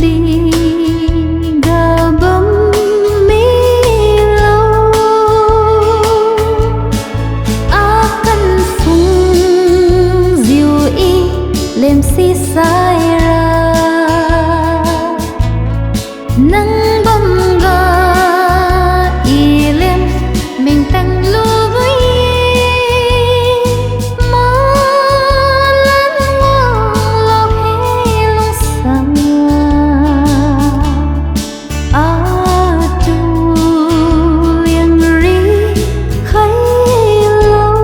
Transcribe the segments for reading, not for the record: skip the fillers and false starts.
đi gà bấm mi lâu á căn phung diều y lem si sai ra nắng bấm gà y lem mình tăng lu với má lăn ngang lo he lo sang a tu liang ri khay lâu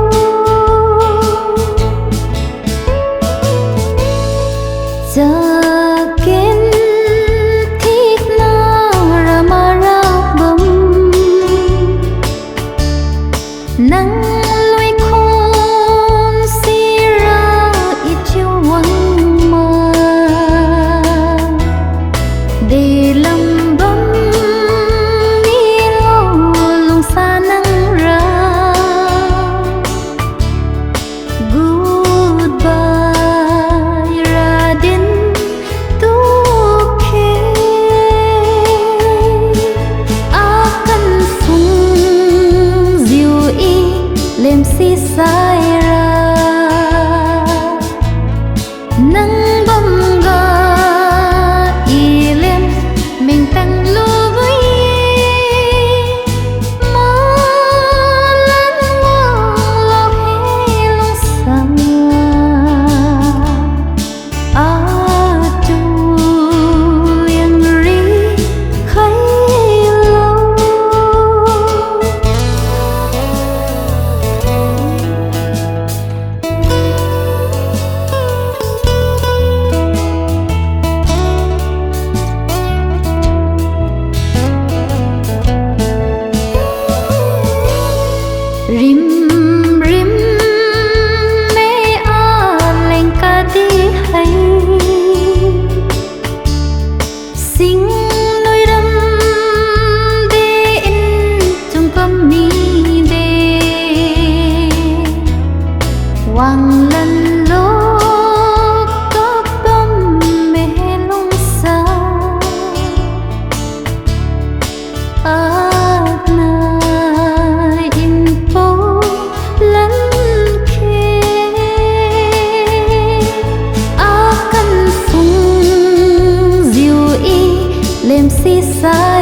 giờ kiến thích na ra mà ra bấm nắng lối khôn si ra ít chiều vắng mà để lòng bấm mi lâu lòng xa nắng ra goodbye ra đến tu khe á căn phung diều y lem si sai ra nắng bấm gà y lem mình tăng lu với má lăn ngang lo he lo sang a tu liang ri khay lâu rim rim mê a lên ca đi hay sinh nuôi đâm đi in trong cơm mi đê hoàng lần lô có bom mê lông xa lem si sai